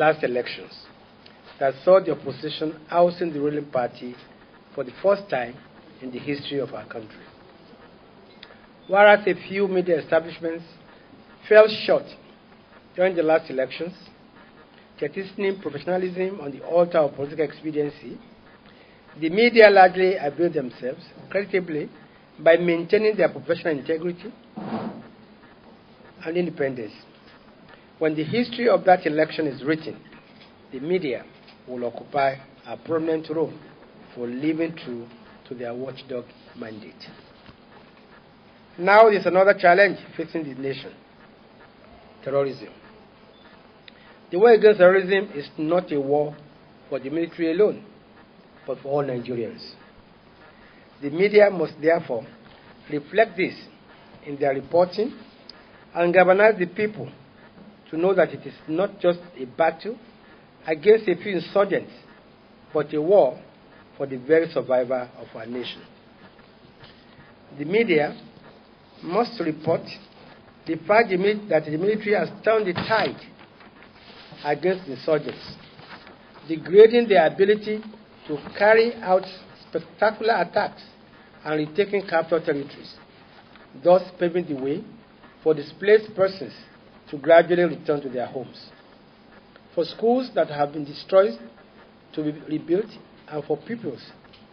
last elections that saw the opposition ousting the ruling party for the first time in the history of our country. Whereas a few media establishments fell short during the last elections, jettisoning professionalism on the altar of political expediency, the media largely availed themselves creditably by maintaining their professional integrity and independence. When the history of that election is written, the media will occupy a prominent role for living true to their watchdog mandate. Now there's another challenge facing the nation: terrorism. The war against terrorism is not a war for the military alone, but for all Nigerians. The media must therefore reflect this in their reporting and galvanize the people to know that it is not just a battle against a few insurgents, but a war for the very survival of our nation. The media must report the fact that the military has turned the tide against insurgents, degrading their ability to carry out spectacular attacks and retaking captured territories, thus paving the way for displaced persons to gradually return to their homes, for schools that have been destroyed to be rebuilt, and for pupils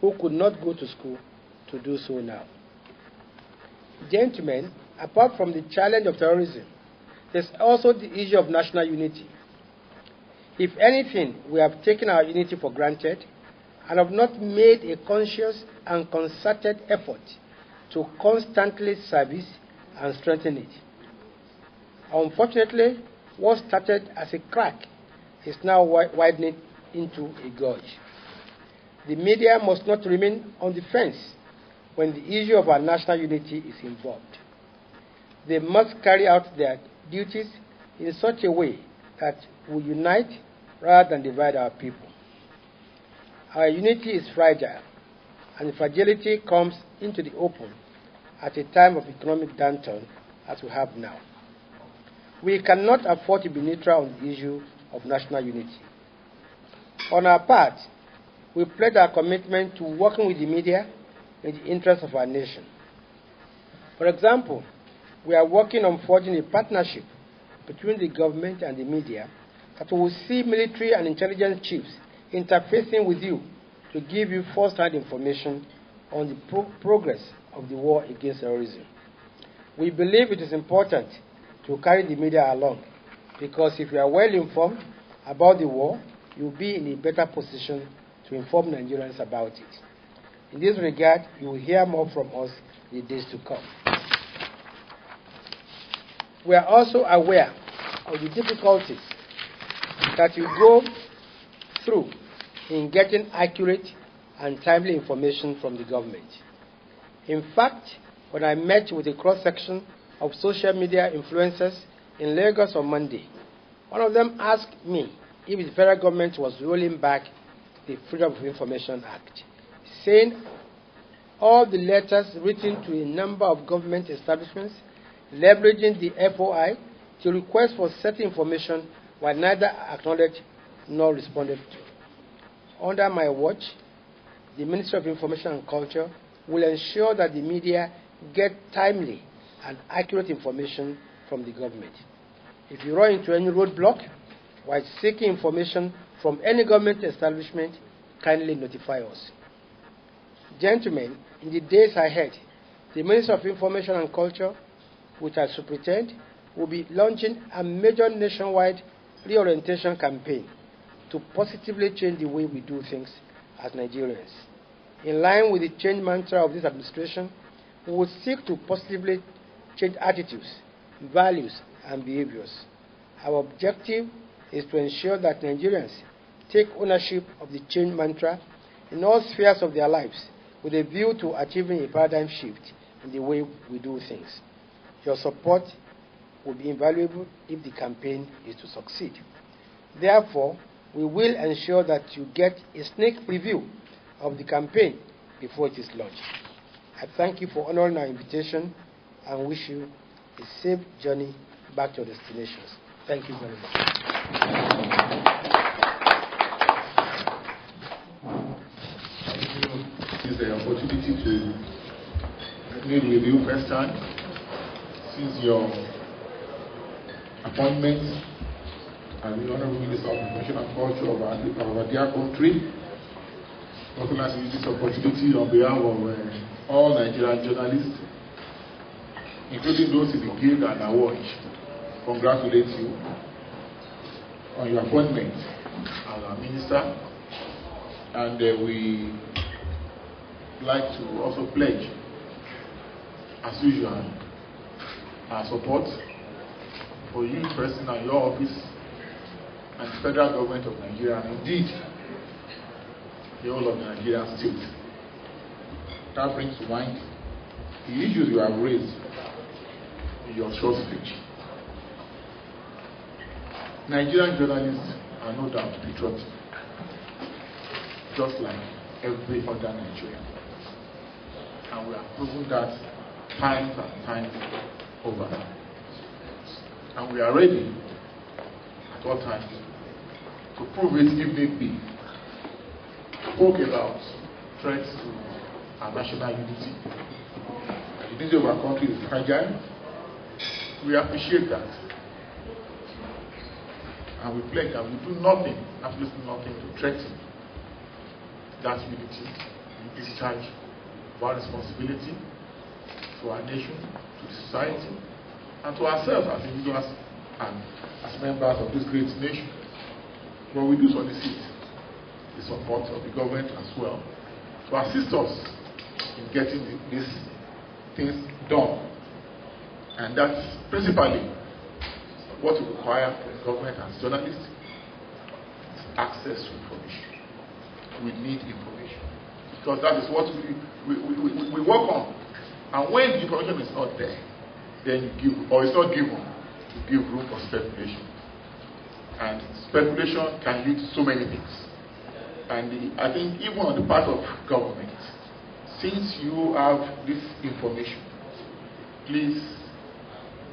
who could not go to school to do so now. Gentlemen, apart from the challenge of terrorism, there's also the issue of national unity. If anything, we have taken our unity for granted and have not made a conscious and concerted effort to constantly service and strengthen it. Unfortunately, what started as a crack is now widening into a gorge. The media must not remain on the fence when the issue of our national unity is involved. They must carry out their duties in such a way that we unite rather than divide our people. Our unity is fragile, and the fragility comes into the open at a time of economic downturn as we have now. We cannot afford to be neutral on the issue of national unity. On our part, we pledge our commitment to working with the media in the interest of our nation. For example, we are working on forging a partnership between the government and the media that will see military and intelligence chiefs interfacing with you to give you first-hand information on the progress of the war against terrorism. We believe it is important to carry the media along, because if you are well informed about the war, you will be in a better position to inform Nigerians about it. In this regard, you will hear more from us in the days to come. We are also aware of the difficulties that you go through in getting accurate and timely information from the government. In fact, when I met with a cross-section of social media influencers in Lagos on Monday, one of them asked me if the federal government was rolling back the Freedom of Information Act, saying all the letters written to a number of government establishments leveraging the FOI to request for certain information were neither acknowledged nor responded to. Under my watch, the Ministry of Information and Culture will ensure that the media get timely and accurate information from the government. If you run into any roadblock while seeking information from any government establishment, kindly notify us. Gentlemen, in the days ahead, the Ministry of Information and Culture, which I superintend, will be launching a major nationwide reorientation campaign to positively change the way we do things as Nigerians. In line with the change mantra of this administration, we will seek to positively change attitudes, values, and behaviors. Our objective is to ensure that Nigerians take ownership of the change mantra in all spheres of their lives, with a view to achieving a paradigm shift in the way we do things. Your support will be invaluable if the campaign is to succeed. Therefore, we will ensure that you get a sneak preview of the campaign before it is launched. I thank you for honoring our invitation and wish you a safe journey back to your destinations. Thank you very much. This is the opportunity to meet with you first time since your appointment as the Honorable Minister of Information and Culture of our dear country. I would like to use this opportunity on behalf of all Nigerian journalists, including those in the guild and award, congratulate you on your appointment as our minister. And we like to also pledge, as usual, our support for you in person and your office and the federal government of Nigeria, and indeed the whole of the Nigerian state. That brings to mind the issues you have raised in your short speech. Nigerian journalists are no doubt patriotic, just like every other Nigerian. And we have proven that times and times over. And we are ready at all times to prove it if need be. Spoke about threats to our national unity. The unity of our country is fragile. We appreciate that. And we pledge that we do nothing, absolutely nothing, to threaten that unity and discharge of our responsibility to our nation, to the society, and to ourselves as individuals and as members of this great nation. But we do solicit the support of the government as well to assist us in getting these things done. And that's principally what we require from the government as journalists: access to information. We need information because that is what we work on. And when the information is not there, then you give, or it's not given, you give room for speculation. And speculation can lead to so many things. And I think even on the part of government, since you have this information, please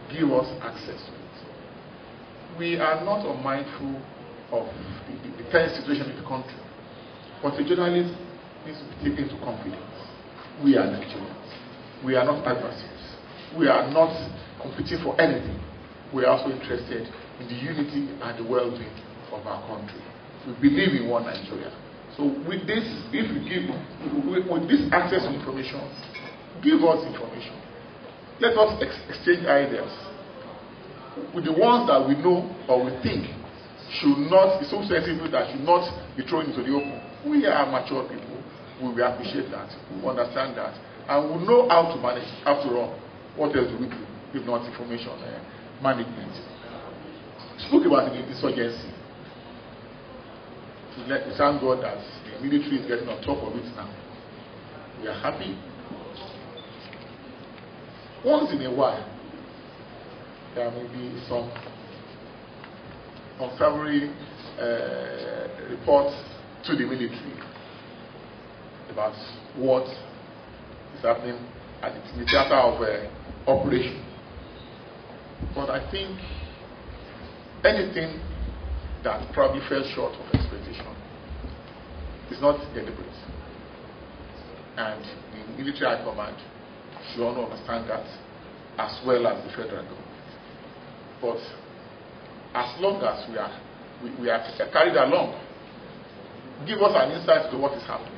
give us access to it. We are not unmindful of the current situation in the country, but the journalist needs to be taken into confidence. We are Nigerians. We are not adversaries. We are not competing for anything. We are also interested in the unity and the well-being of our country. We believe in one Nigeria. So with this, if we give, with this access to information, give us information. Let us exchange ideas with the ones that we know or we think should not, is so sensitive that should not be thrown into the open. We are mature people. We will appreciate that. We understand that. And we know how to manage. After all, what else do we do if not information management? Spoke about the insurgency. We thank God that the military is getting on top of it now. We are happy. Once in a while, there may be some unsavory reports to the military about what is happening at the theater of operation. But I think anything that probably fell short of expectation is not deliberate. And the military high command should all understand that, as well as the federal government. But as long as we are carried along, give us an insight to what is happening.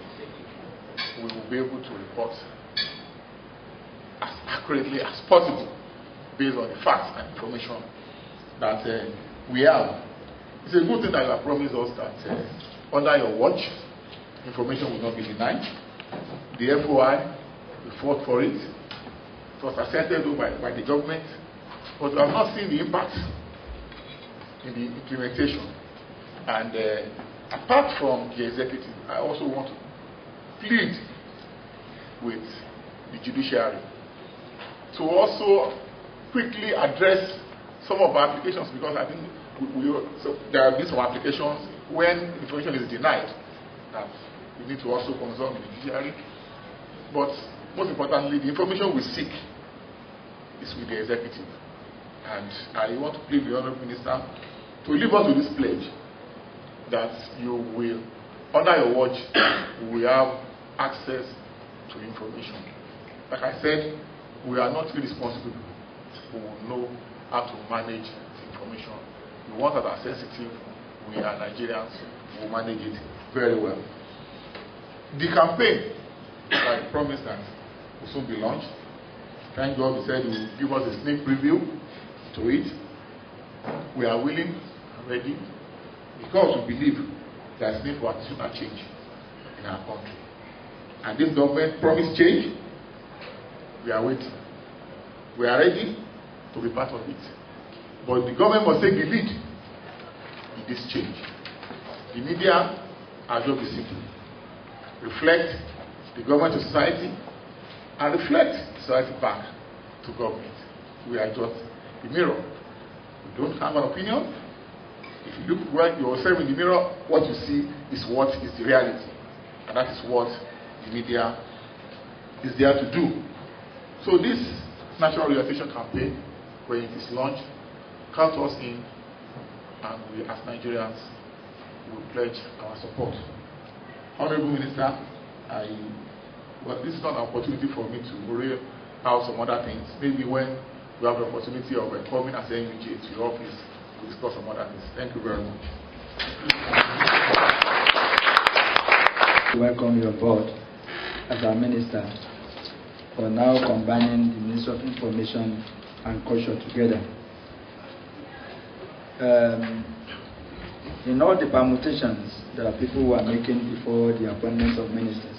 We will be able to report as accurately as possible based on the facts and information that we have. It's a good thing that you have promised us that under your watch, information will not be denied. The FOI, we fought for it. It was accepted by the government, but we have not seen the impact in the implementation. And apart from the executive, I also want to plead with the judiciary to also quickly address some of our applications, because I think there have been some applications when information is denied that we need to also consult with the judiciary. But most importantly, the information we seek is with the executive. And I want to plead with the Honourable Minister to live up to this pledge that you will, under your watch, we will have access to information. Like I said, we are not irresponsible people who will know how to manage information. The ones that are sensitive, we are Nigerians who will manage it very well. The campaign, I promised that will soon be launched. Thank God he said he will give us a sneak preview to it. We are willing and ready because we believe there is need for additional change in our country. And this government promised change. We are waiting. We are ready to be part of it. But the government must take the lead in this change. The media, our job is simple. Reflect the government to society and reflect society back to government. We are just the mirror. We don't have an opinion. If you look right yourself in the mirror, what you see is what is the reality. And that is what the media is there to do. So this national realization campaign, when it is launched, count us in, and we as Nigerians will pledge our support. Honourable Minister, this is not an opportunity for me to worry out some other things. Maybe when we have the opportunity of coming as Hmic to your office to discuss some other things. Thank you very much. Welcome you on board as our minister for now combining the Ministry of Information and Culture together. In all the permutations that people were making before the appointment of ministers,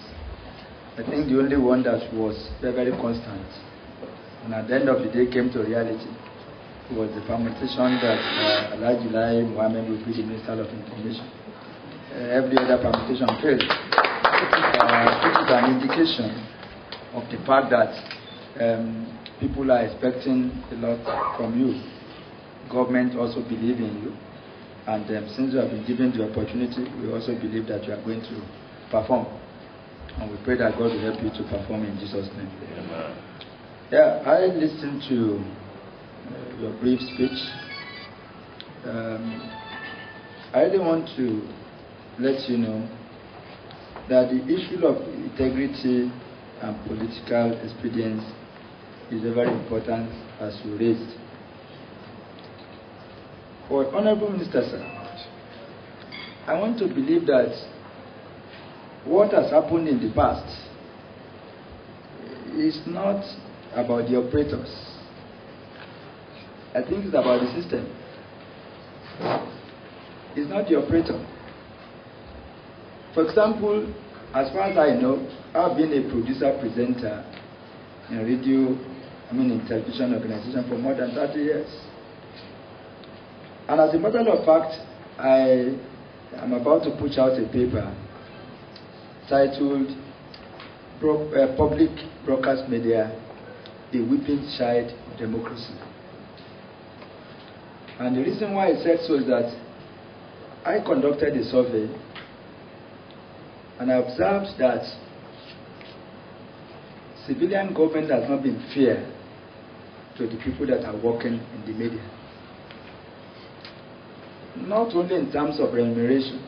I think the only one that was very constant and at the end of the day came to reality was the permutation that Mohammed would be the Minister of Information. Every other permutation failed. This is an indication of the fact that people are expecting a lot from you. Government also believe in you. And since you have been given the opportunity, we also believe that you are going to perform. And we pray that God will help you to perform in Jesus' name. Amen. Yeah, I listened to your brief speech. I really want to let you know that the issue of integrity and political expedience is very important, as you raised. For Honourable Minister, sir, I want to believe that what has happened in the past is not about the operators. I think it's about the system. It's not the operator. For example, as far as I know, I've been a producer-presenter in radio, in television organization for more than 30 years. And as a matter of fact, I am about to push out a paper titled Public Broadcast Media, a Weeping Child of Democracy. And the reason why I said so is that I conducted a survey and I observed that civilian government has not been fair to the people that are working in the media. Not only in terms of remuneration,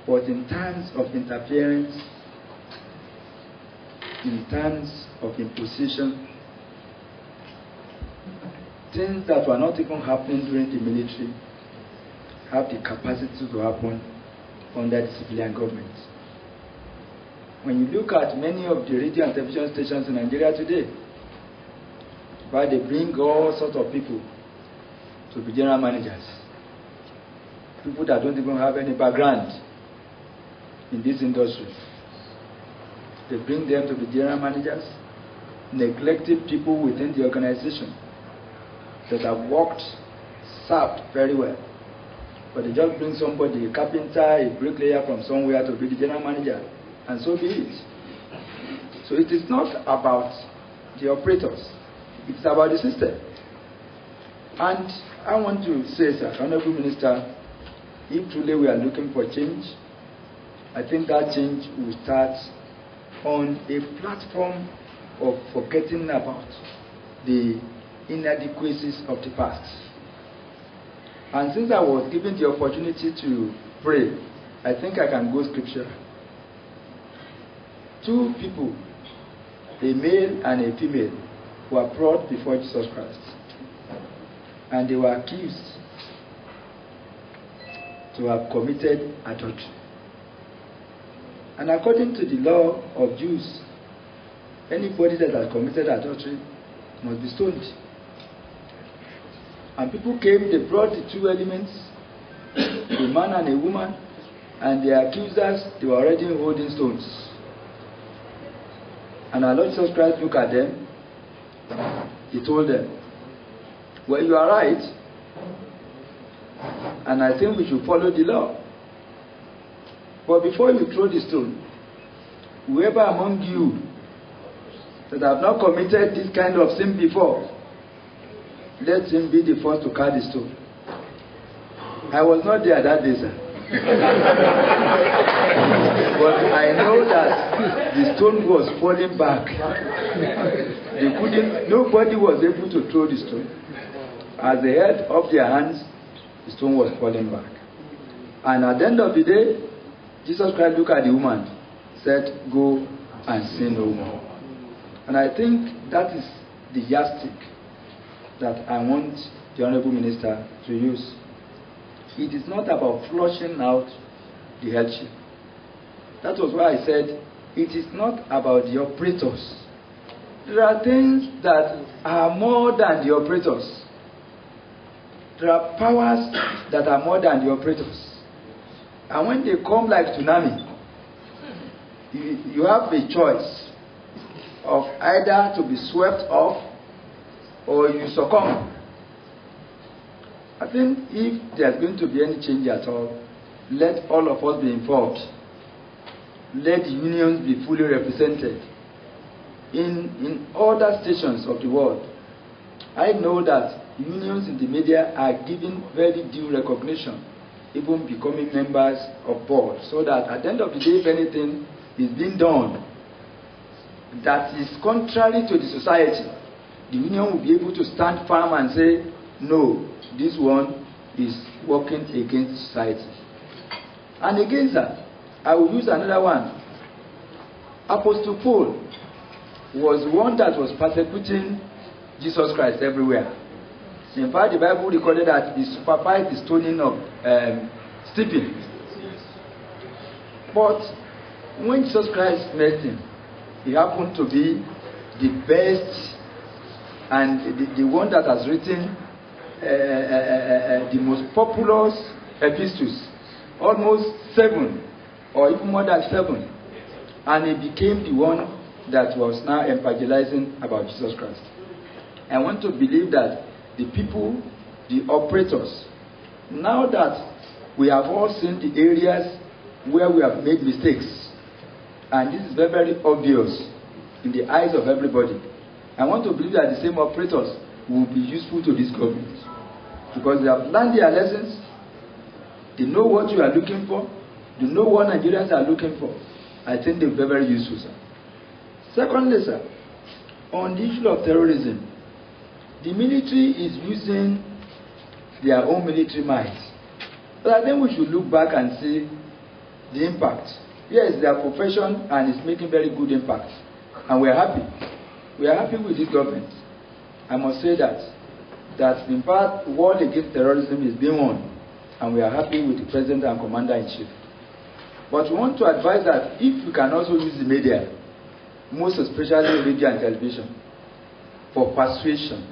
but in terms of interference, in terms of imposition, things that were not even happening during the military have the capacity to happen under the civilian government. When you look at many of the radio and television stations in Nigeria today, where they bring all sorts of people to be general managers, people that don't even have any background in this industry. They bring them to be general managers, neglected people within the organization that have worked, served very well. But they just bring somebody, a carpenter, a bricklayer from somewhere to be the general manager, and so be it. So it is not about the operators, it's about the system. And I want to say, sir, Honourable Minister, if truly we are looking for change, I think that change will start on a platform of forgetting about the inadequacies of the past. And since I was given the opportunity to pray, I think I can go scripture. 2 people, a male and a female, were brought before Jesus Christ. And they were accused to have committed adultery. And according to the law of Jews, anybody that has committed adultery must be stoned. And people came, they brought the 2 elements, a man and a woman, and the accusers, they were already holding stones. And our Lord Jesus Christ looked at them. He told them, well, you are right, and I think we should follow the law. But before you throw the stone, whoever among you that have not committed this kind of sin before, let him be the first to cast the stone. I was not there that day, sir. But I know that the stone was falling back. Nobody was able to throw the stone. As they held up their hands, the stone was falling back. And at the end of the day, Jesus Christ looked at the woman, said, go and sin no more. And I think that is the yardstick that I want the Honorable Minister to use. It is not about flushing out the headship. That was why I said it is not about the operators. There are things that are more than the operators. There are powers that are more than the operators. And when they come like tsunami, you have a choice of either to be swept off or you succumb. I think if there's going to be any change at all, let all of us be involved. Let the unions be fully represented. In other stations of the world, I know that unions in the media are given very due recognition, even becoming members of board, so that at the end of the day, if anything is being done that is contrary to the society, the union will be able to stand firm and say, no, this one is working against society. And against that, I will use another one. Apostle Paul was one that was persecuting Jesus Christ everywhere. In fact, the Bible recorded that he supervised the stoning of Stephen. But when Jesus Christ met him, he happened to be the best and the one that has written the most populous epistles, almost 7 or even more than 7, and he became the one that was now evangelizing about Jesus Christ. I want to believe that the people, the operators, now that we have all seen the areas where we have made mistakes, and this is very, very obvious in the eyes of everybody, I want to believe that the same operators will be useful to this government, because they have learned their lessons. They know what you are looking for. They know what Nigerians are looking for. I think they'll be very useful, sir. Secondly, sir, on the issue of terrorism, the military is using their own military might. But I think we should look back and see the impact. Yes, their profession and it's making very good impact. And we are happy. We are happy with this government. I must say that in fact, war against terrorism is being won. And we are happy with the President and Commander-in-Chief. But we want to advise that if we can also use the media, most especially radio and television, for persuasion,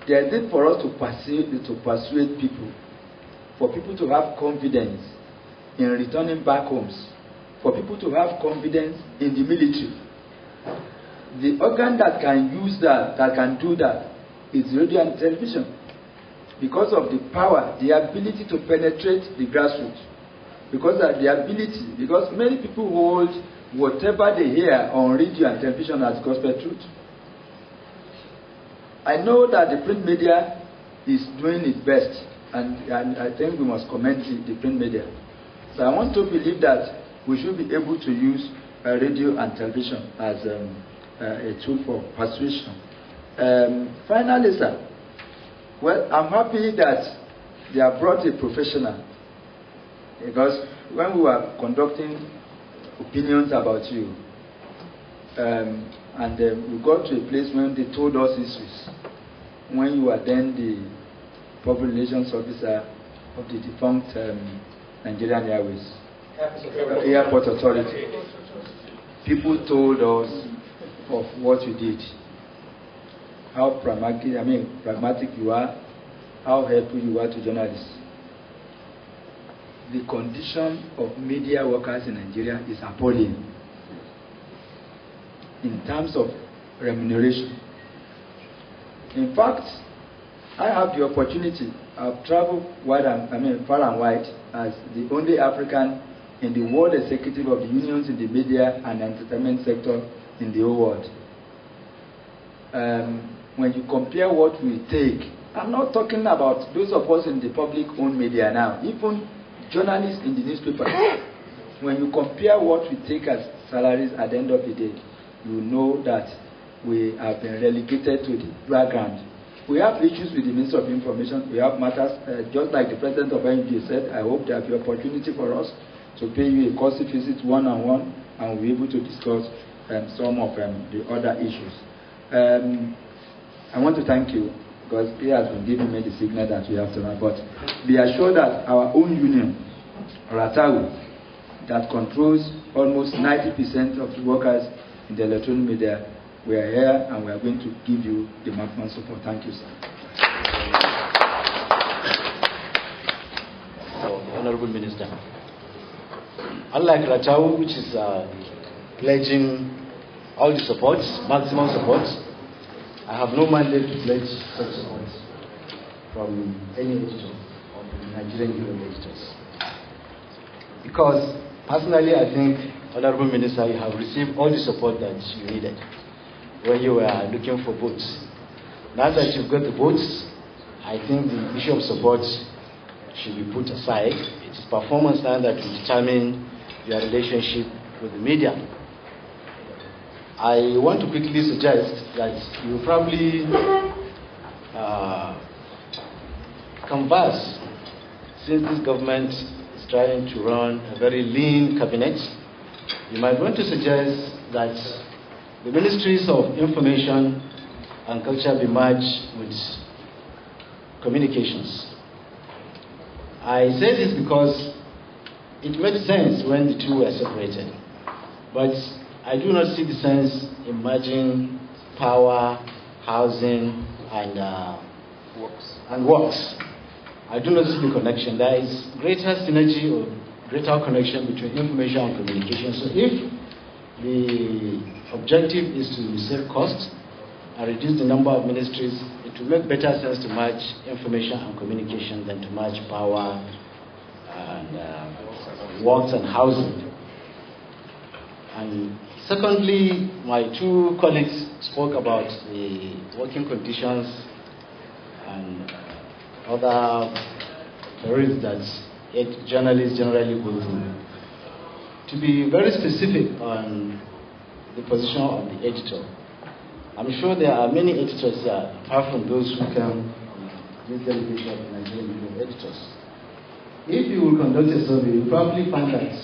there is need for us to persuade people, for people to have confidence in returning back homes, for people to have confidence in the military. The organ that can use that can do that, is radio and television, because of the power, the ability to penetrate the grassroots, because many people hold whatever they hear on radio and television as gospel truth. I know that the print media is doing its best, and I think we must commend the print media. So I want to believe that we should be able to use radio and television as a tool for persuasion. Finally, sir, well, I'm happy that they have brought a professional, because when we were conducting opinions about you, and we got to a place when they told us issues, when you were then the public relations officer of the defunct Nigerian Airways Airport Authority. People told us of what you did, how pragmatic you are, how helpful you are to journalists. The condition of media workers in Nigeria is appalling in terms of remuneration. In fact, I have the opportunity. I've traveled far and wide as the only African in the world executive of the unions in the media and entertainment sector in the whole world. When you compare what we take, I'm not talking about those of us in the public-owned media now, even journalists in the newspaper. When you compare what we take as salaries at the end of the day, you know that we have been relegated to the background. We have issues with the Minister of Information. We have matters, just like the President of NGO said, I hope there will be opportunity for us to pay you a courtesy visit one-on-one, and we'll be able to discuss some of the other issues. I want to thank you, because he has been giving me the signal that we have to run. But be assured that our own union, Ratawu, that controls almost 90% of the workers in the electronic media, we are here and we are going to give you the maximum support. Thank you, sir. Honorable Minister, unlike Ratawu, which is pledging all the supports, maximum support, I have no mandate to pledge such support from any editor or from Nigerian union editors. Because personally, I think, Honorable Minister, you have received all the support that you needed when you were looking for votes. Now that you've got the votes, I think the issue of support should be put aside. It is performance now that will determine your relationship with the media. I want to quickly suggest that you probably converse, since this government is trying to run a very lean cabinet, you might want to suggest that the ministries of information and culture be merged with communications. I say this because it made sense when the two were separated, but I do not see the sense in merging power, housing, and works. I do not see the connection. There is greater synergy or greater connection between information and communication. So if the objective is to save costs and reduce the number of ministries, it will make better sense to merge information and communication than to merge power and works and housing. And secondly, my two colleagues spoke about the working conditions and other perils that journalists generally go through. To be very specific on the position of the editor, I'm sure there are many editors here, apart from those who come this delegation of the Nigerian Union of Editors. If you will conduct a survey, you'll probably find that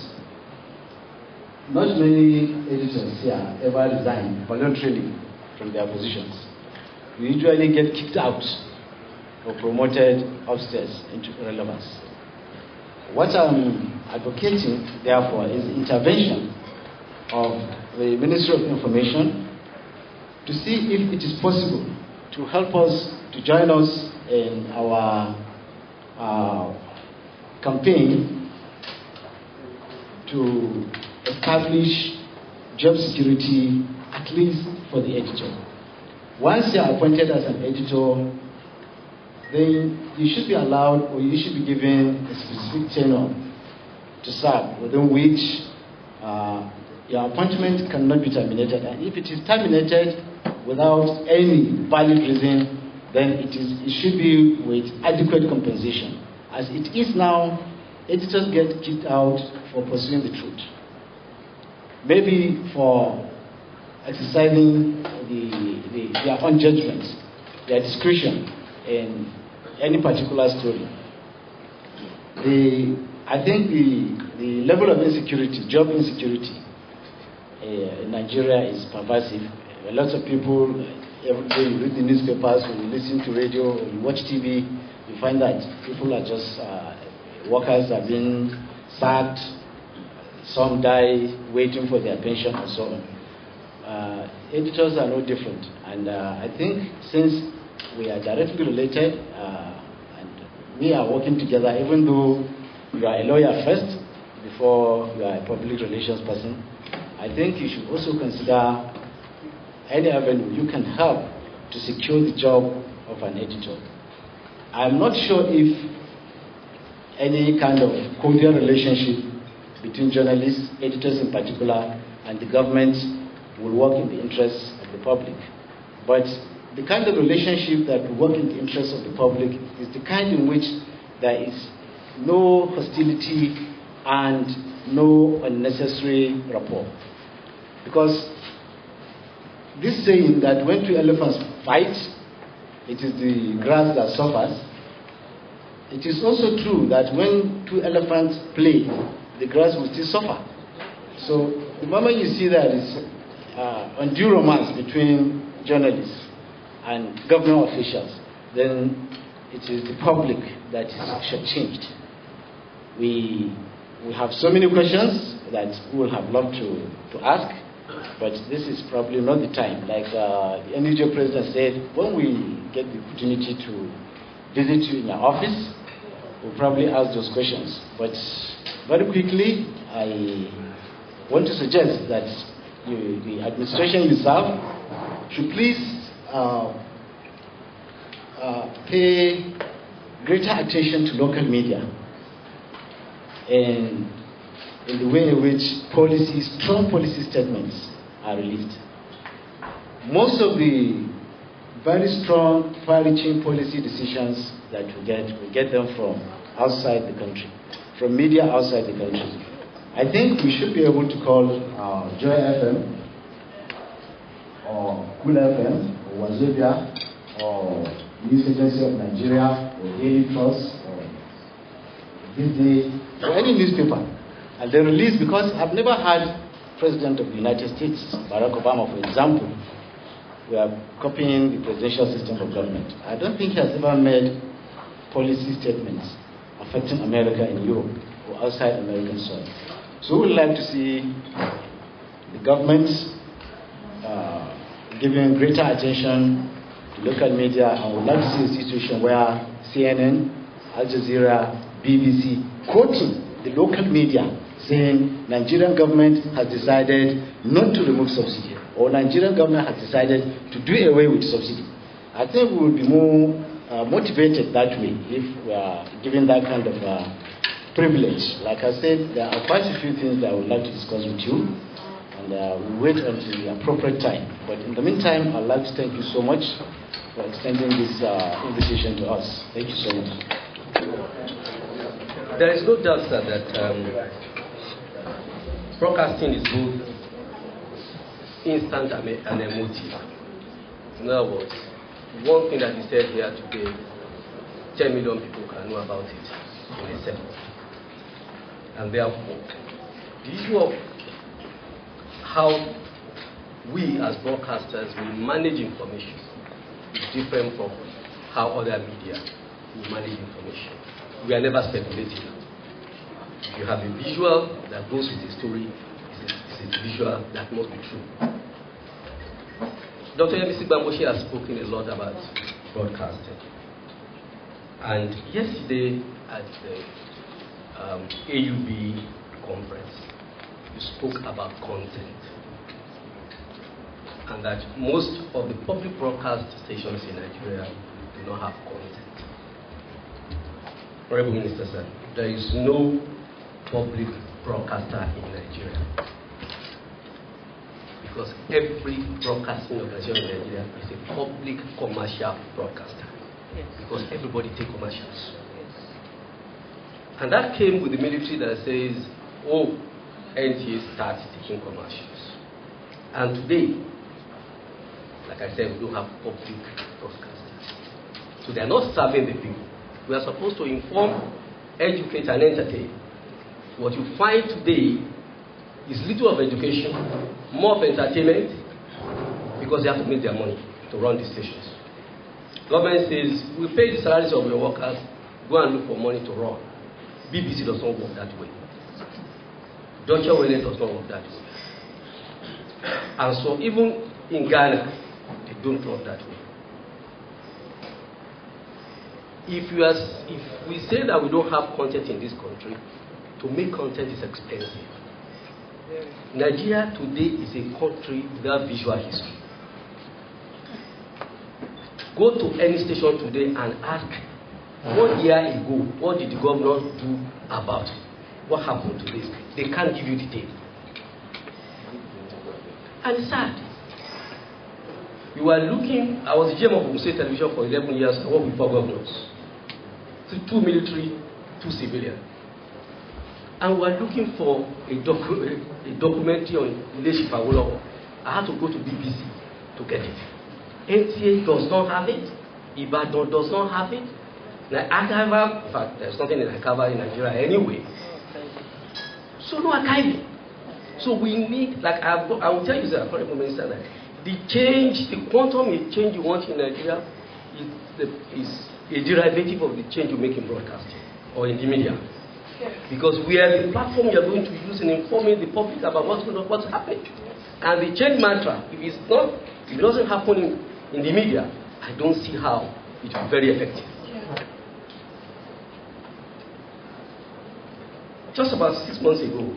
not many editors here ever resign voluntarily from their positions. You usually get kicked out or promoted upstairs into irrelevance. What I'm advocating, therefore, is the intervention of the Ministry of Information to see if it is possible to help us, to join us in our campaign to establish job security, at least for the editor. Once you are appointed as an editor, then you should be allowed, or you should be given a specific tenure to serve, within which your appointment cannot be terminated. And if it is terminated without any valid reason, then it should be with adequate compensation. As it is now, editors get kicked out for pursuing the truth. Maybe for exercising the their own judgment, their discretion in any particular story. I think the level of insecurity, job insecurity in Nigeria is pervasive. A lot of people, every day you read the newspapers, or you listen to radio, or you watch TV, you find that people are just, workers are being sacked, some die waiting for their pension and so on. Editors are no different. And I think since we are directly related and we are working together, even though you are a lawyer first before you are a public relations person, I think you should also consider any avenue you can help to secure the job of an editor. I'm not sure if any kind of cordial relationship between journalists, editors in particular, and the government will work in the interests of the public. But the kind of relationship that will work in the interests of the public is the kind in which there is no hostility and no unnecessary rapport. Because this saying that when two elephants fight, it is the grass that suffers, it is also true that when two elephants play, the grass will still suffer. So the moment you see that it's undue romance between journalists and government officials, then it is the public that is shortchanged. We have so many questions that we will have loved to ask, but this is probably not the time. Like the NUJ president said, when we get the opportunity to visit you in your office, we'll probably ask those questions. But very quickly, I want to suggest that the administration you serve should please pay greater attention to local media and in the way in which strong policy statements are released. Most of the very strong, far-reaching policy decisions that we get them from outside the country, from media outside the country. I think we should be able to call Joy FM, or Cool FM, or Wazobia, or News Agency of Nigeria, or Daily Trust, or This Day, or any newspaper. And they release, because I've never had President of the United States, Barack Obama, for example, we are copying the presidential system of government. I don't think he has ever made policy statements affecting America in Europe or outside American soil. So we would like to see the government giving greater attention to local media, and we would like to see a situation where CNN, Al Jazeera, BBC quoting the local media saying Nigerian government has decided not to remove subsidy, or Nigerian government has decided to do away with subsidy. I think we will be more motivated that way if we are given that kind of privilege. Like I said, there are quite a few things that I would like to discuss with you, and we'll wait until the appropriate time. But in the meantime, I'd like to thank you so much for extending this invitation to us. Thank you so much. There is no doubt that broadcasting is both instant and emotive. In other words, one thing that is said here today, 10 million people can know about it in a second. And therefore, the issue of how we as broadcasters will manage information is different from how other media will manage information. We are never speculating. If you have a visual that goes with a story, it's a visual that must be true. Dr. Hmic has spoken a lot about broadcasting. And yesterday at the AUB conference, you spoke about content. And that most of the public broadcast stations in Nigeria do not have content. Honorable Minister, sir, there is no public broadcaster in Nigeria. Because every broadcasting organization in Nigeria is a public commercial broadcaster. Yes. Because everybody takes commercials. Yes. And that came with the military that says, oh, NTA starts taking commercials. And today, like I said, we don't have public broadcasters. So they are not serving the people. We are supposed to inform, educate, and entertain. What you find today is little of education, more of entertainment, because they have to make their money to run the stations. Government says, we pay the salaries of your workers, go and look for money to run. BBC does not work that way. Deutsche Welle does not work that way. And so even in Ghana, they don't work that way. If we say that we don't have content in this country, to make content is expensive. Nigeria today is a country without visual history. Go to any station today and ask 1 year ago, what did the governor do about it? What happened to this? They can't give you detail. And it's sad. You were looking, I was the GM of State Television for 11 years, I worked with 4 governors. 2 military, 2 civilian. And we were looking for a documentary on leadership Awolowo. I had to go to BBC to get it. NTA does not have it. Ibadan does not have it. Now, archival, in fact, there's nothing in archival in Nigeria anyway. So no archiving. So we need, like I will tell you, sir, Honorable Minister, that the change, the quantum change you want in Nigeria is a derivative of the change you make in broadcasting or in the media. Because we are the platform you are going to use in informing the public about what's happening. And the change mantra, if it doesn't happen in the media, I don't see how it will be very effective. Just about 6 months ago,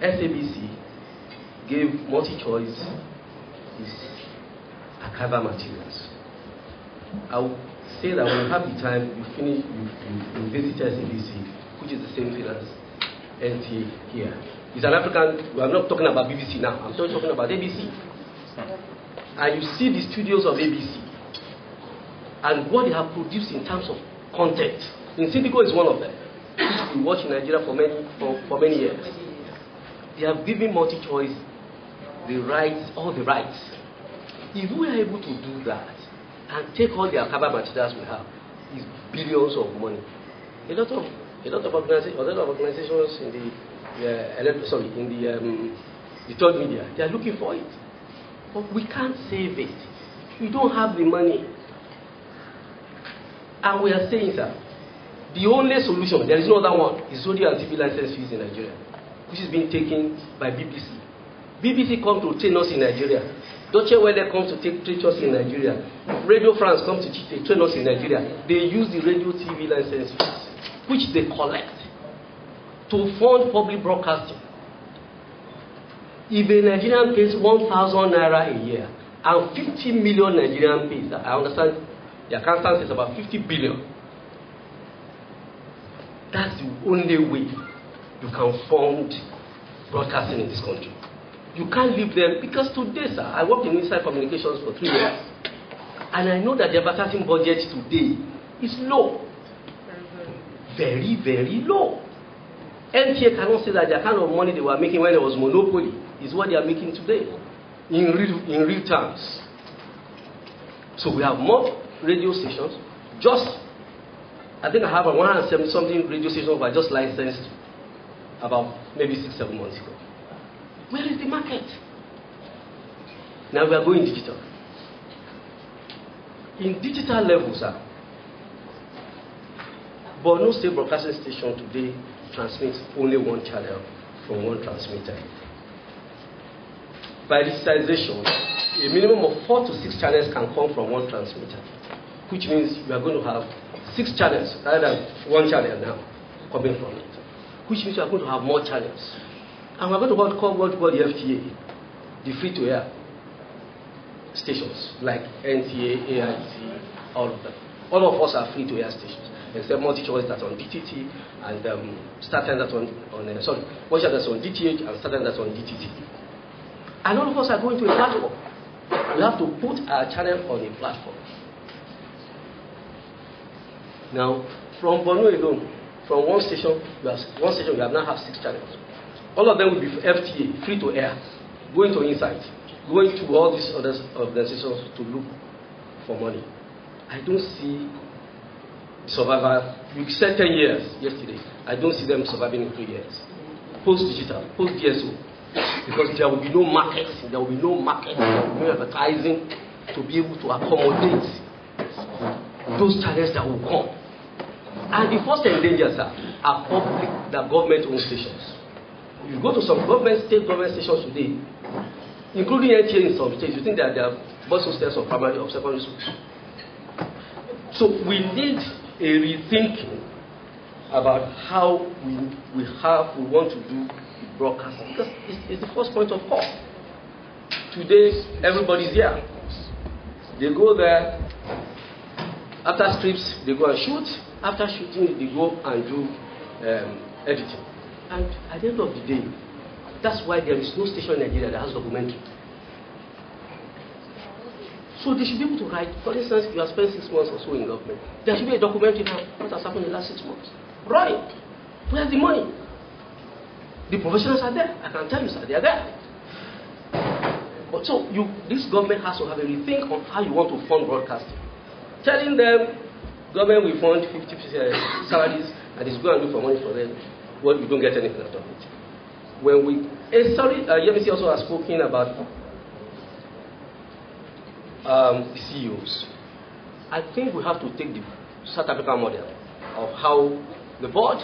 SABC gave multi-choice its archival materials. I would say that when you have the time, you visit SABC, which is the same thing as NTA here. It's an African, I'm not talking about BBC now, I'm just talking about ABC. And you see the studios of ABC and what they have produced in terms of content. Insindigo is one of them, which we watch in Nigeria for many years. They have given multi-choice the rights, all the rights. If we are able to do that and take all the archival materials we have, it's billions of money. A lot of organizations in the third media, they are looking for it. But we can't save it. We don't have the money. And we are saying, sir, the only solution, there is no other one, is audio and TV license fees in Nigeria, which is being taken by BBC. BBC comes to train us in Nigeria. Deutsche Welle comes to train us in Nigeria. Radio France comes to train us in Nigeria. They use the radio TV license fees, which they collect to fund public broadcasting. If a Nigerian pays 1,000 naira a year and 50 million Nigerian pays, I understand the accountant is about 50 billion. That's the only way you can fund broadcasting in this country. You can't leave them, because today, sir, I worked in inside communications for 3 years, and I know that the advertising budget today is low. Very, very low. NTA cannot say that the kind of money they were making when there was monopoly is what they are making today in real terms. So we have more radio stations. I think I have 170 something radio stations I just licensed about maybe 6-7 months ago. Where is the market? Now we are going digital. In digital levels, sir, but no state broadcasting station today transmits only one channel from one transmitter. By digitization, a minimum of 4 to 6 channels can come from one transmitter, which means we are going to have 6 channels rather than one channel now coming from it, which means we are going to have more channels. And we're going to call what the FTA, the free-to-air stations, like NTA, AIT, all of them. All of us are free-to-air stations, except multi-choice that's on DTT and StarTime that's on that's on DTH and StarTime that's on DTT. And all of us are going to a platform. We have to put our channel on a platform. Now, from Borno alone, from one station, we have now have 6 channels. All of them will be FTA, free to air, going to Insight, going to all these other organizations to look for money. I don't see survival. You said 10 years yesterday. I don't see them surviving in 3 years. Post-digital, post-DSO. Because there will be no market. There will be no market. There will be no advertising to be able to accommodate those challenges that will come. And the first endangers are public, the government-owned stations. You go to some state government stations today, including NTA in some states, you think that they are bus hostels of primary or secondary schools. So we need a rethinking about how we want to do broadcasting. Because it's the first point of call. Today, everybody's here. They go there. After scripts, they go and shoot. After shooting, they go and do editing. And at the end of the day, that's why there is no station in Nigeria that has documentary. So they should be able to write. For instance, if you have spent 6 months or so in government, there should be a documentary now. What has happened in the last 6 months? Right. Where's the money? The professionals are there. I can tell you, sir, they are there. But so this government has to have a rethink on how you want to fund broadcasting. Telling them, government will fund 50% salaries and it's going to do for money for them. Well, you don't get anything out of it. When Yemisi also has spoken about the CEOs. I think we have to take the South African model of how the board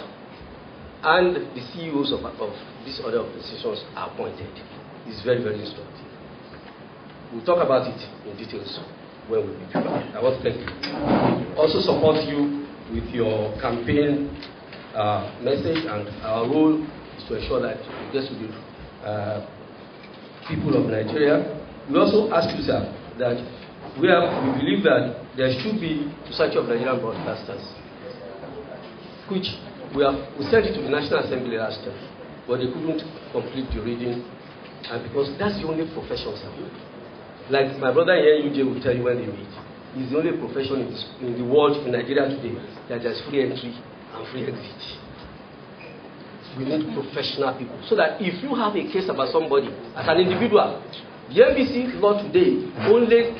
and the CEOs of these other organizations are appointed. It's very, very instructive. We'll talk about it in details when we meet. I want to thank you. Also support you with your campaign message, and our role is to ensure that we get to the people of Nigeria. We also ask you, sir, that we believe that there should be Society of Nigerian Broadcasters, which we sent it to the National Assembly last year, but they couldn't complete the reading, and because that's the only profession, sir. Like my brother here, UJ, will tell you when they meet. It's the only profession in the world, in Nigeria today, that there's free entry and free exit. We need professional people, so that if you have a case about somebody as an individual, the NBC law today only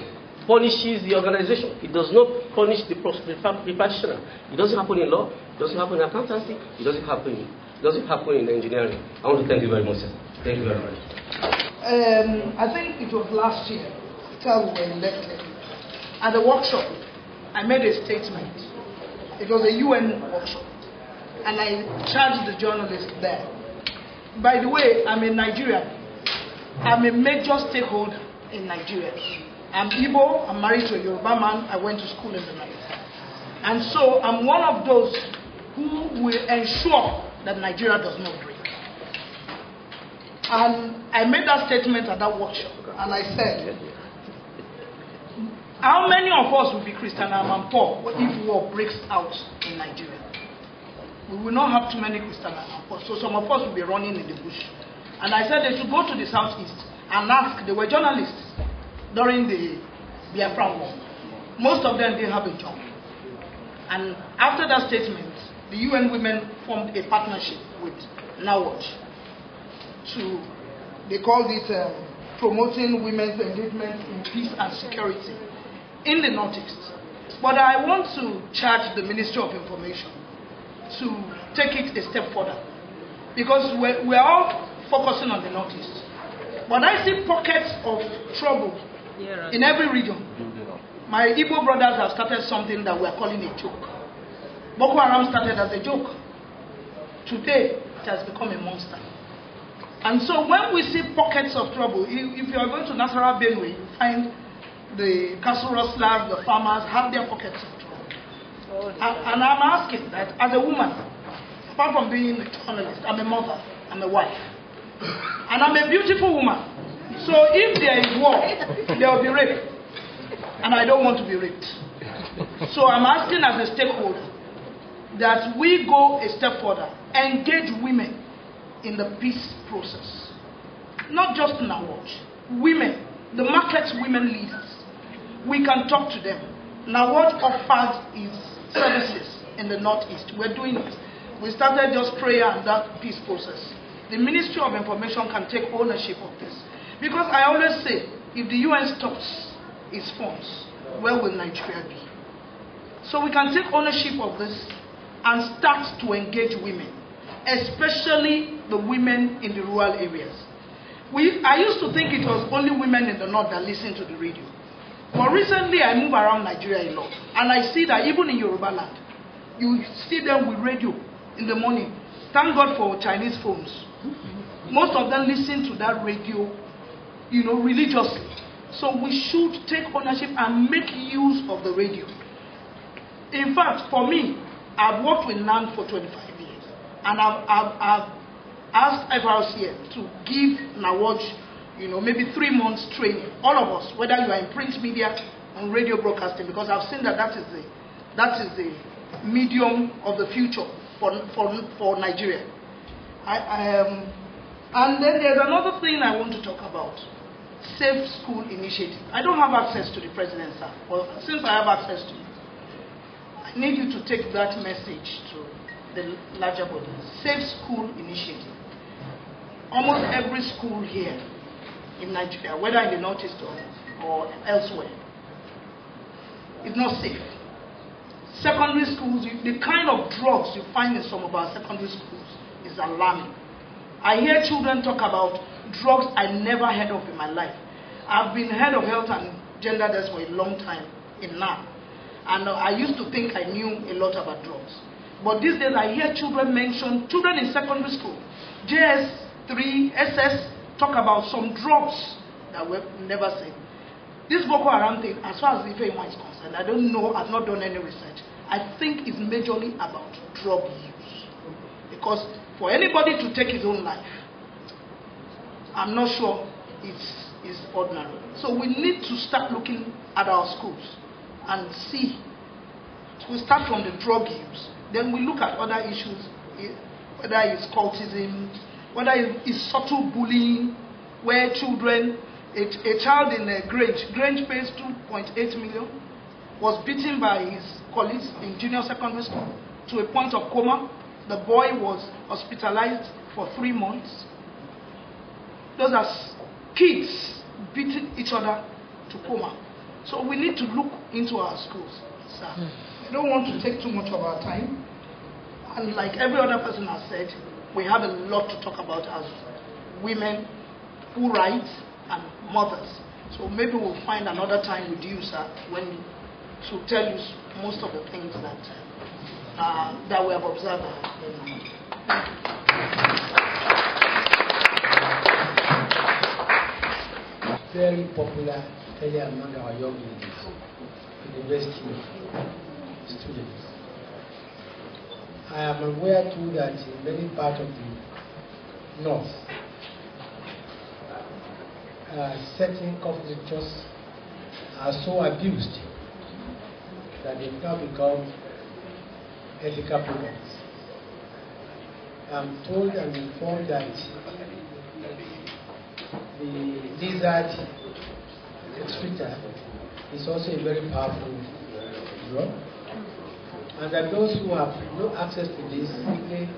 punishes the organization. It does not punish the practitioner. It doesn't happen in law. It doesn't happen in accountancy. It doesn't happen in engineering. I want to thank you very much, sir. Thank you very much. I think it was last year, after we were elected, at the workshop, I made a statement. It was a UN workshop, and I charged the journalists there. By the way, I'm a Nigerian. I'm a major stakeholder in Nigeria. I'm Igbo, I'm married to a Yoruba man, I went to school in the night. And so I'm one of those who will ensure that Nigeria does not break. And I made that statement at that workshop, and I said, how many of us will be Christian and poor if war breaks out in Nigeria? We will not have too many Christian and poor, so some of us will be running in the bush. And I said they should go to the southeast and ask. They were journalists during the Biafran War. Most of them didn't have a job. And after that statement, the UN women formed a partnership with NAWATCH they called it Promoting Women's Engagement in Peace and Security in the Northeast. But I want to charge the Ministry of Information to take it a step further, because we're all focusing on the Northeast. But I see pockets of trouble in every region. My Igbo brothers have started something that we're calling a joke. Boko Haram started as a joke. Today, it has become a monster. And so when we see pockets of trouble, if you are going to Nasarawa Benue, you find the castle rustlers, the farmers have their pockets of trouble. And I'm asking that as a woman, apart from being a journalist, I'm a mother, I'm a wife. And I'm a beautiful woman. So if there is war, there will be rape. And I don't want to be raped. So I'm asking as a stakeholder that we go a step further, engage women in the peace process. Not just in our watch. Women, the market women leaders. We can talk to them. Now what offers is services in the Northeast. We're doing it. We started just prayer and that peace process. The Ministry of Information can take ownership of this. Because I always say, if the UN stops its funds, where will Nigeria be? So we can take ownership of this and start to engage women, especially the women in the rural areas. I used to think it was only women in the north that listen to the radio. But recently I move around Nigeria a lot, and I see that even in Yoruba land, you see them with radio in the morning. Thank God for Chinese phones. Most of them listen to that radio, religiously. So we should take ownership and make use of the radio. In fact, for me, I've worked with NAN for 25 years, and I've asked FRCM to give NAWOJ, maybe 3 months training. All of us, whether you are in print media and radio broadcasting, because I've seen that is the medium of the future for Nigeria. And then there's another thing I want to talk about. Safe School Initiative. I don't have access to the president, sir. Well, since I have access to you, I need you to take that message to the larger body. Safe School Initiative. Almost every school here in Nigeria, whether in the Northeast or elsewhere, is not safe. Secondary schools, the kind of drugs you find in some of our secondary schools is alarming. I hear children talk about drugs I never heard of in my life. I've been head of health and gender desk for a long time in NAM, and I used to think I knew a lot about drugs. But these days I hear children in secondary school, JS3, SS, talk about some drugs that were never seen. This Boko Haram thing, as far as the Hmic is concerned, I don't know, I've not done any research. I think it's majorly about drug use. Because for anybody to take his own life, I'm not sure it's ordinary. So we need to start looking at our schools and see. We start from the drug use. Then we look at other issues, whether it's cultism, whether it's subtle bullying, where children, a child in a Grange pays 2.8 million, was beaten by his colleagues in junior secondary school to a point of coma. The boy was hospitalized for 3 months. Those are kids beating each other to coma. So we need to look into our schools, sir. I don't want to take too much of our time. And like every other person has said, we have a lot to talk about as women who write and mothers. So maybe we'll find another time with you, sir, to tell you most of the things that we have observed. Thank you. Very popular area among our young ladies, university students. I am aware too that in many parts of the north, certain constitutions are so abused that they now become ethical problems. I'm told and informed that the lizard excreta is also a very powerful drug, and that those who have no access to this simply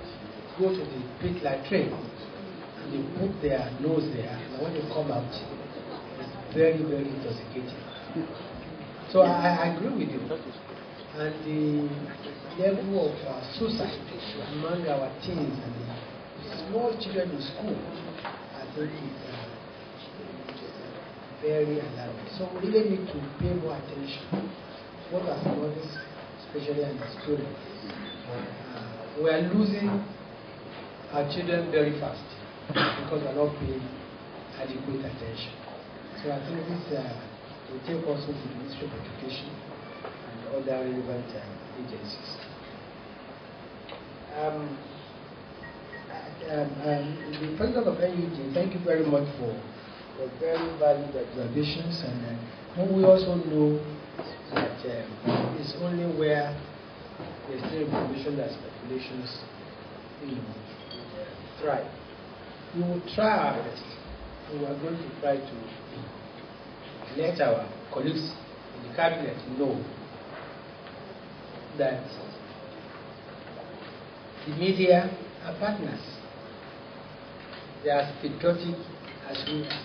go to the pit latrine and they put their nose there, and when they come out, it's very, very intoxicating. So I agree with you. And the level of suicide among our teens and the small children in school, I think is very alarming. So we really need to pay more attention, both as mothers, especially and as students. We are losing our children very fast because we are not paying adequate attention. So I think this will take also to the Ministry of Education and other relevant agencies. The President of NUJ, thank you very much for your very valued observations, and we also know that it's only where there's still information that speculations thrive. We will try our best, and we are going to try to let our colleagues in the cabinet know that the media are partners. They are as patriotic as we are.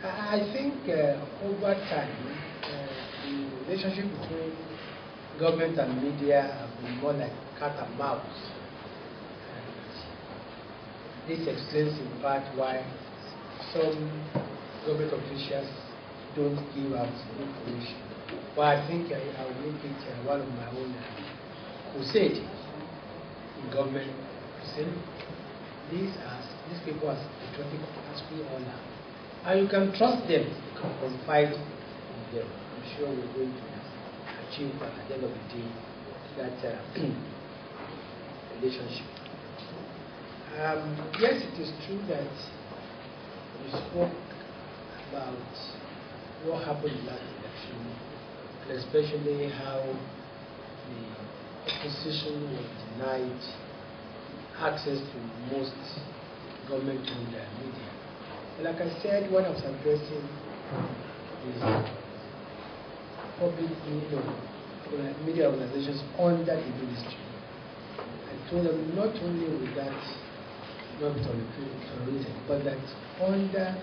I think over time, the relationship between government and media have been more like cat and mouse. And this explains in part why some government officials don't give out information. But I think I will make it one of my own crusade in government to say, these people are patriotic as we all are. And you can trust them, you can confide in them. I'm sure we're going to achieve at the end of the day that relationship. Yes, it is true that we spoke about what happened in last election, and especially how the opposition was denied access to most government-owned media. Like I said, when I was addressing the public media organizations under the ministry, I told them not only with that not tolerated, but that under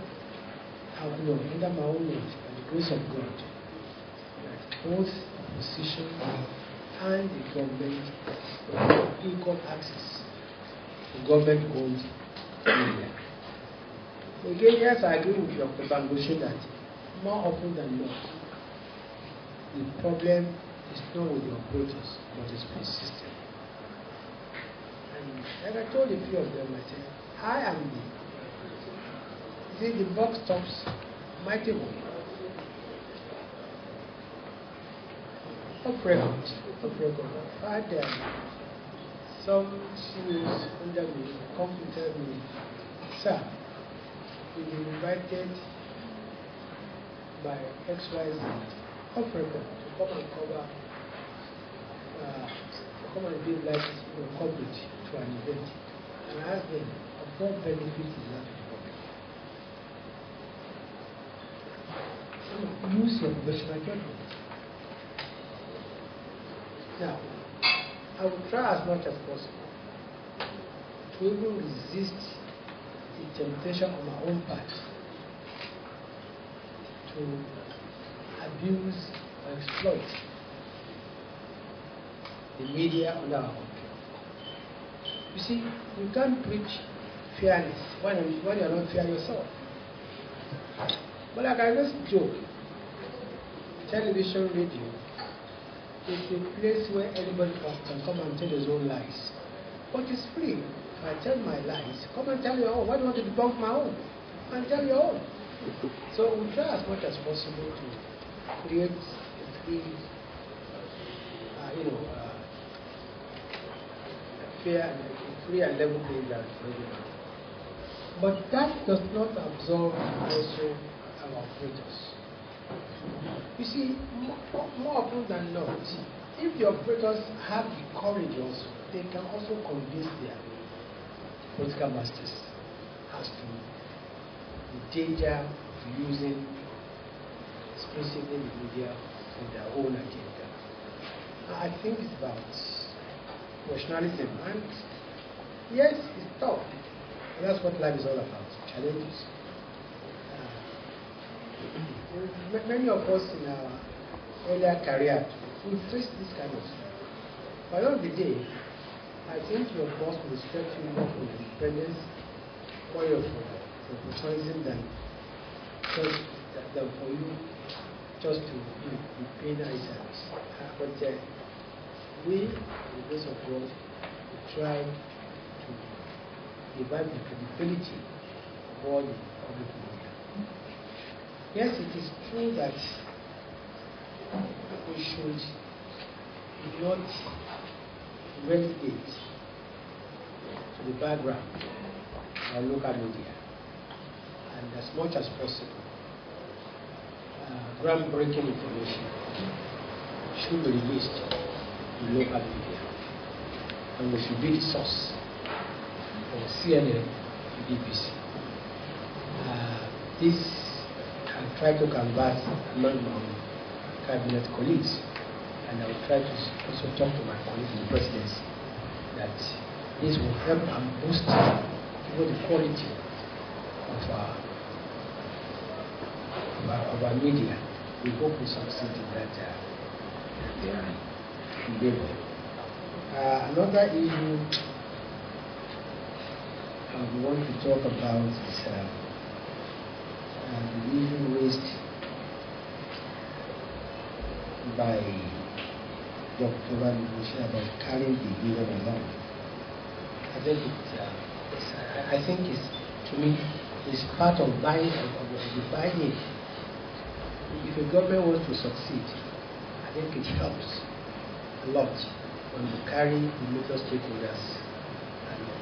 my own word, by the grace of God, that both opposition and the government have equal access to government-owned media. Again, yes, I agree with Dr. Bangoshe that more often than not, the problem is not with the operators, but it's with the system. And like I told a few of them, I said, I am the buck stops my table. Off record. I had some CEOs under me come to tell me, sir, we've been invited by XYZ off record to come and cover, to come and give like coverage to an event. And I asked them, of what benefit is that to the public? Use your professional judgment. Now, I will try as much as possible to even resist the temptation on my own part to abuse or exploit the media under our control. You see, you can't preach fairness when you're not fair yourself. But like I just joke, television, radio, it's a place where anybody can come and tell his own lies. But it's free. If I tell my lies, come and tell your own. Why do you want to debunk my own? Come and tell your own. So we try as much as possible to create a free and level playing ground for everybody. But that does not absolve also our operators. You see, more often than not, if the operators have the courage also, they can also convince their political masters as to the danger of using exclusively the media for their own agenda. I think it's about professionalism, and yes, it's tough. And that's what life is all about, challenges. Many of us in our earlier career, we face this kind of stuff. By the end of the day, I think your boss will respect you more for your independence, for your professionalism than for you just to be paying eye service. But we, in the grace of God, try to revive the credibility of all the public media. Yes, it is true that we should not relegate to the background our local media, and as much as possible, groundbreaking information should be released in local media, and we should be the source for CNN and BBC. This I try to canvass among my cabinet colleagues, and I will try to also talk to my colleagues in the presidency that this will help and boost the quality of our our media. We hope we succeed in that endeavor. Another issue we want to talk about is the issue raised by Dr. Van about carrying the union along. I think it's, to me, it's part of buying of the buy-in. If a government wants to succeed, I think it helps a lot when you carry the major stakeholders along.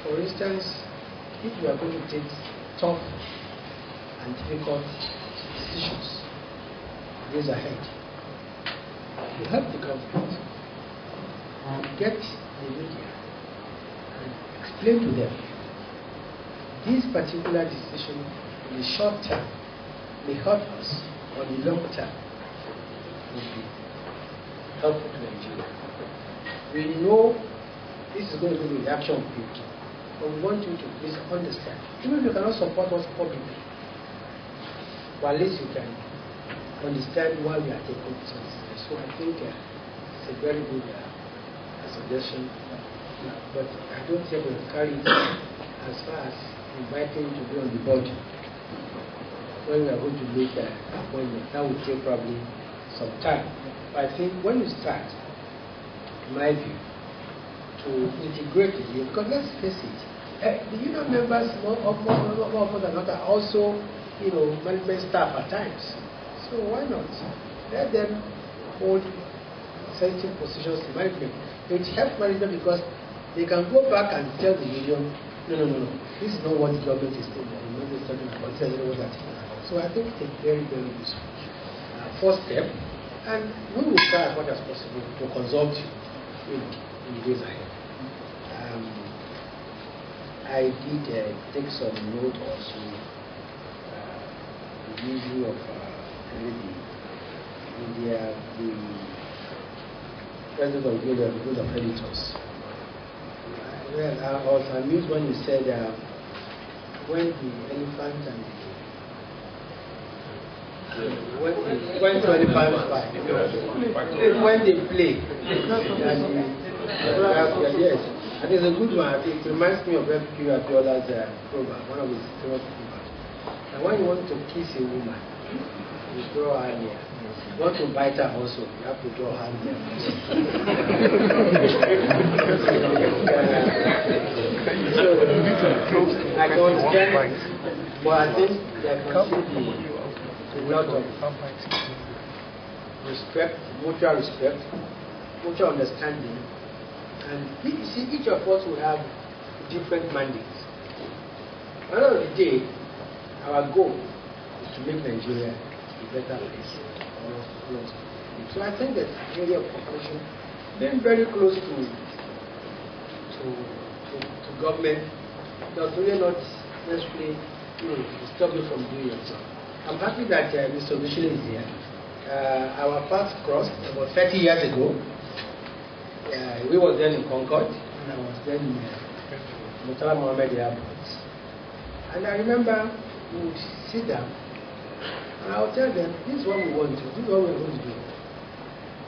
For instance, if you are going to take tough and difficult decisions days ahead, you help the government and get the media and explain to them this particular decision in the short term may hurt us, on the long term will be helpful to Nigeria. We know this is going to be the reaction of people, but we want you to please understand. Even if you cannot support us publicly, but at least you can understand why we are taking this decision. So I think it's a very good suggestion, but I don't think we'll carry it as far as inviting you to be on the board. When we are going to make an appointment, that will take probably some time. But I think when you start, in my view, to integrate it, because let's face it, the union members, more often than not, are also, management staff at times. So why not let them hold sensitive positions in management? It helps management because they can go back and tell the union, no, this is not what the government is saying. This is talking about. This is not what they're talking about. So I think it's a very, very useful first step, and we will try as much as possible to consult you in the days ahead. I did take some note also the issue of the president of the Board of Editors. Well, I was amused when you said when the elephant and when the elephant fight, when they play, yes, and it's a good one. It reminds me of FQ Abiola's program, one of his famous programs. And when you want to kiss a woman, you draw her near. You want to bite her also, you have to draw her near. So, I can understand, but I think there can be a lot of respect, mutual understanding. And you see, each of us will have different mandates. At the end of the day, our goal is to make Nigeria a better place. So I think that area of cooperation, being very close to government, does really not necessarily stop you from doing your job. I'm happy that Mr. Michel is here. Our paths crossed about 30 years ago. We were then in Concord, and I was then in Mohammed Airport. And I remember we would sit down, and I would tell them, this is what we want to do, this is what we're going to do.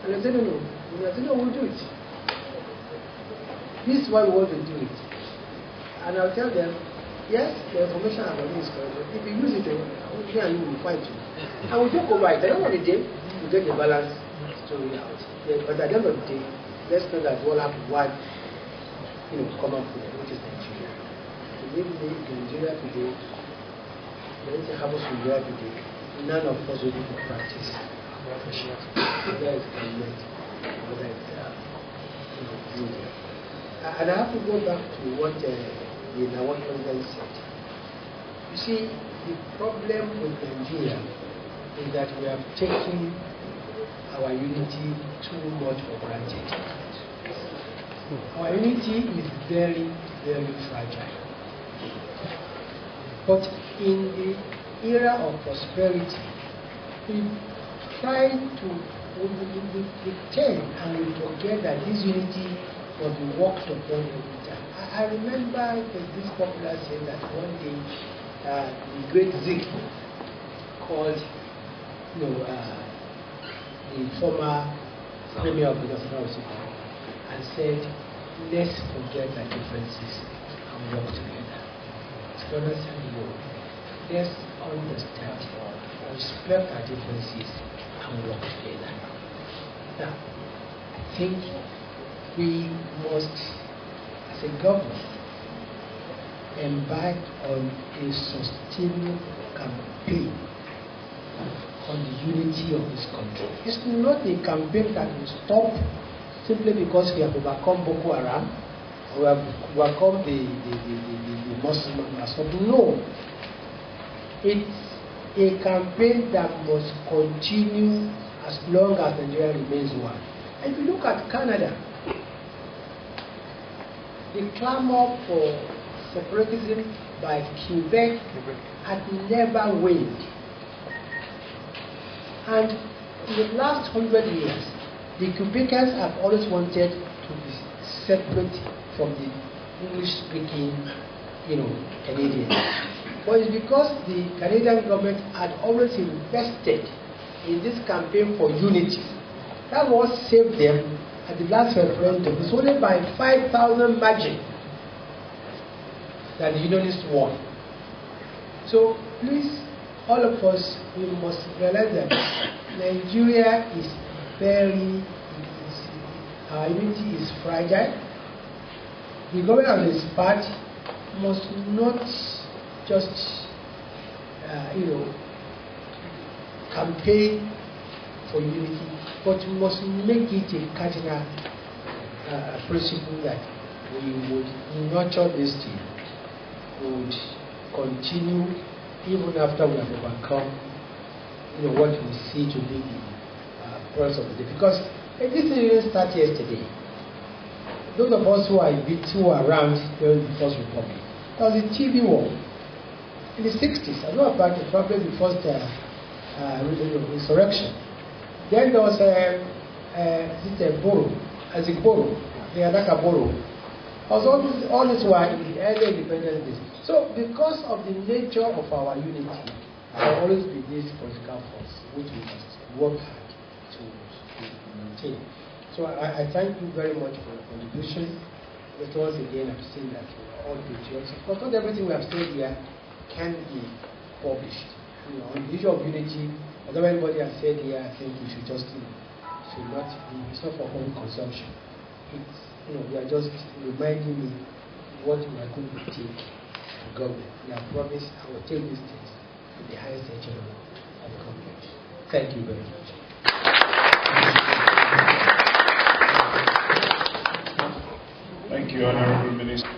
And they said, no. And I said, no, we'll do it. This is why we want to do it. And I'll tell them, yes, the information about this is correct, but if you use it, me and you will fight you. And we'll talk over it. At the end of the day, we get the balance story out. Yeah, but at the end of the day, let's know that we all have one common food, which is Nigeria. To live in Nigeria today, anything happens to Nigeria today, none of us will be for practice. Whether it's government, whether it's media. And I have to go back to what the Nawal President said. You see, the problem with Nigeria is that we have taken our unity too much for granted. Our unity is very, very fragile. But in the era of prosperity, we try to, we pretend and we forget that this unity must be worked upon every time. I remember this popular saying that one day the great Zik called, the former Premier of the National Assembly and said, let's forget our differences and work together. To understand the world, let's understand, respect our differences and work together. Now, I think we must, as a government, embark on a sustainable campaign on the unity of this country. It's not a campaign that will stop simply because we have overcome Boko Haram or we have overcome the Muslim Massacre. No. It's a campaign that must continue as long as Nigeria remains one. And if you look at Canada, the clamor for separatism by Quebec had never waned. And in the last 100 years, the Quebecers have always wanted to be separate from the English-speaking, Canadians. But it's because the Canadian government had always invested in this campaign for unity. That was saved them at the last referendum. It's only by 5,000 margin that the Unionists won. So please, all of us, we must realize that Nigeria is our unity is fragile. The government on its part must not just, campaign for unity, but we must make it a cardinal principle that we would nurture this thing, would continue even after we have overcome, what we see to be the problems of the day. Because this didn't start yesterday. Those of us who were around during the First Republic, there was a TV war in the 60s. I know about probably the first insurrection. Then there was Boro, the Adaka Boro. All this were in the early independence days. So, because of the nature of our unity, there will always be this political force which we must work hard to maintain. So, I thank you very much for your contribution. But once again, I've seen that we are all patriots. Of course, not everything we have said here can be published. On the issue of unity, whatever anybody has said here, I think we should just, it's not for home consumption. It's, we are just reminding me what we are going to take to government. We have promised I will take these things to the highest echelon of government. Thank you very much. Thank you, Honorable Minister.